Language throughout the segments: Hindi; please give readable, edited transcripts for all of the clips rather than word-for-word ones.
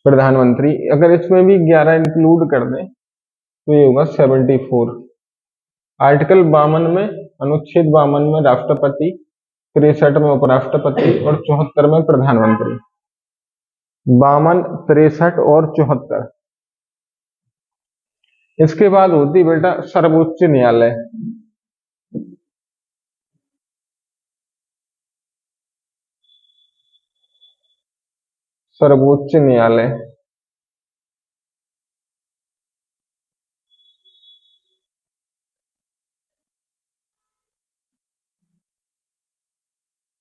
प्रधानमंत्री। अगर इसमें भी 11 इंक्लूड कर दें तो ये होगा 74। आर्टिकल 52 में, अनुच्छेद 52 में राष्ट्रपति, 63 में उपराष्ट्रपति और 74 में प्रधानमंत्री। 52, 63 और 74। इसके बाद होती बेटा सर्वोच्च न्यायालय। सर्वोच्च न्यायालय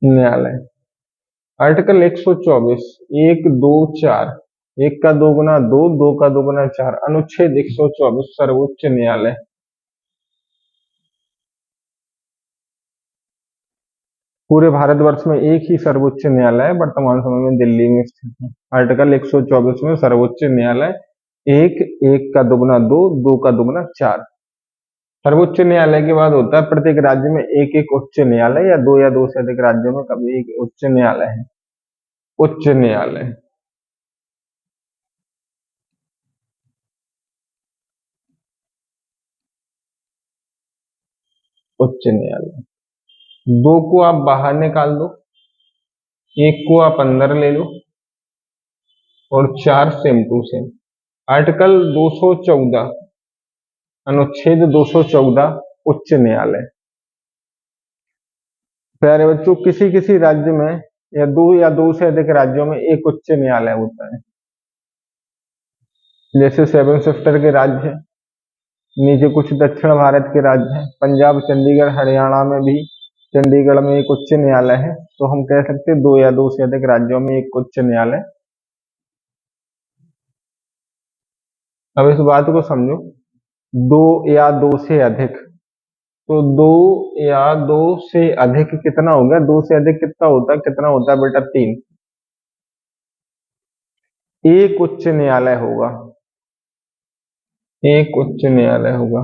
न्यायालय आर्टिकल 124, 1, 2, 4, 1 का 2 गुना 2, 2 का 2 गुना 4, अनुच्छेद 124 सर्वोच्च न्यायालय। पूरे भारतवर्ष में एक ही सर्वोच्च न्यायालय है, वर्तमान समय में दिल्ली में स्थित है। आर्टिकल 124 में सर्वोच्च न्यायालय 1, 1 का 2 गुना 2, 2 का 2 गुना 4। सर्वोच्च न्यायालय के बाद होता है प्रत्येक राज्य में एक एक उच्च न्यायालय, या दो से अधिक राज्यों में कभी एक उच्च न्यायालय है। उच्च न्यायालय उच्च न्यायालय। 2 को आप बाहर निकाल दो, 1 को आप अंदर ले लो और 4 सेम टू सेम। आर्टिकल 214, अनुच्छेद 214 उच्च न्यायालय। प्यारे बच्चों, किसी किसी राज्य में या दो से अधिक राज्यों में एक उच्च न्यायालय होता है। जैसे 7 सिस्टर के राज्य है, नीचे कुछ दक्षिण भारत के राज्य हैं, पंजाब, चंडीगढ़, हरियाणा में भी चंडीगढ़ में एक उच्च न्यायालय है। तो हम कह सकते हैं 2 या 2 से अधिक राज्यों में एक उच्च न्यायालय। अब इस बात को समझो, 2 या 2 से अधिक, तो 2 या 2 से अधिक कितना हो गया? 2 से अधिक कितना होता है बेटा? 3। एक उच्च न्यायालय होगा, एक उच्च न्यायालय होगा।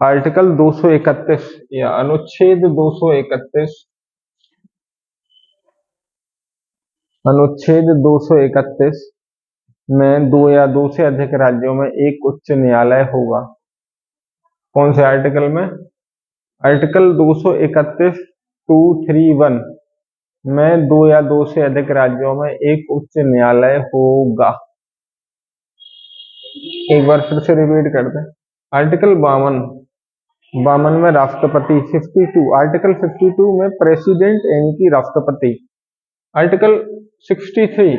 आर्टिकल 231 या अनुच्छेद 231, अनुच्छेद 231 में 2 या 2 से अधिक राज्यों में एक उच्च न्यायालय होगा। कौन से आर्टिकल में? आर्टिकल 231 231 में 2 या 2 से अधिक राज्यों में एक उच्च न्यायालय होगा। एक बार फिर से रिपीट करते हैं। आर्टिकल 52 में राष्ट्रपति। 52, आर्टिकल 52 में प्रेसिडेंट यानी कि राष्ट्रपति। आर्टिकल 63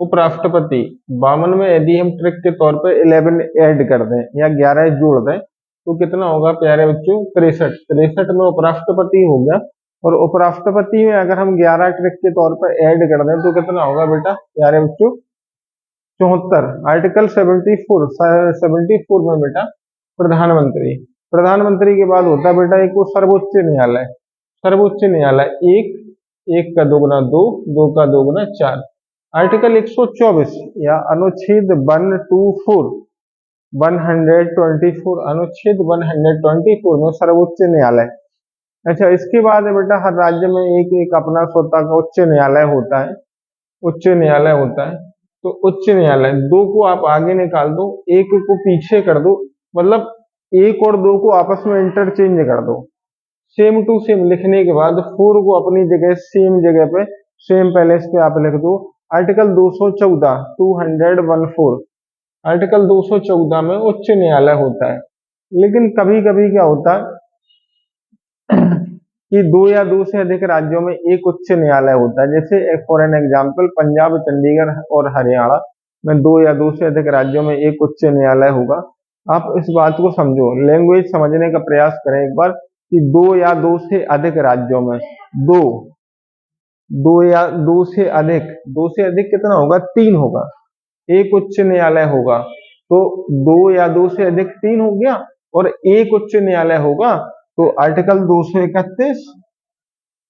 उपराष्ट्रपति। 52 में यदि हम ट्रिक के तौर पर 11 ऐड कर दें या 11 जोड़ दें तो कितना होगा प्यारे बच्चों? 63। 63 में उपराष्ट्रपति हो गया, और उपराष्ट्रपति में अगर हम 11 ट्रिक के तौर पर ऐड कर दें तो कितना होगा बेटा प्यारे बच्चों? 74। आर्टिकल 74 में बेटा प्रधानमंत्री। प्रधानमंत्री के बाद होता है बेटा एक वो सर्वोच्च न्यायालय। सर्वोच्च न्यायालय 1, 1 का 2 गुना 2, 2 का 2 गुना 4। आर्टिकल 124 या अनुच्छेद 124, अनुच्छेद 124 में सर्वोच्च न्यायालय। अच्छा, इसके बाद है बेटा हर राज्य में एक एक अपना स्वतः का उच्च न्यायालय होता है। उच्च न्यायालय होता है। तो उच्च न्यायालय 2 को आप आगे निकाल दो, 1 को पीछे कर दो, मतलब 1 और 2 को आपस में इंटरचेंज कर दो। सेम टू सेम लिखने के बाद 4 को अपनी जगह सेम जगह पे सेम पैलेस पे आप लिख दो। आर्टिकल 214 214, आर्टिकल 214 में उच्च न्यायालय होता है। लेकिन कभी कभी क्या होता है कि 2 या 2 से अधिक राज्यों में एक उच्च न्यायालय होता है। जैसे for an example Punjab, Chandigarh और हरियाणा में 2 या 2 से अधिक राज्यों में एक उच्च न्यायालय होगा। आप इस बात को समझो, लैंग्वेज समझने का प्रयास करें एक बार कि 2 या 2 से अधिक राज्यों में, 2 या 2 से अधिक, 2 से अधिक कितना होगा? 3 होगा। एक उच्च न्यायालय होगा तो 2 या 2 से अधिक 3 हो गया, और एक उच्च न्यायालय होगा तो आर्टिकल 231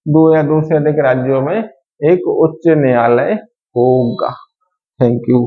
2 या 2 से अधिक राज्यों में एक उच्च न्यायालय होगा। Thank you.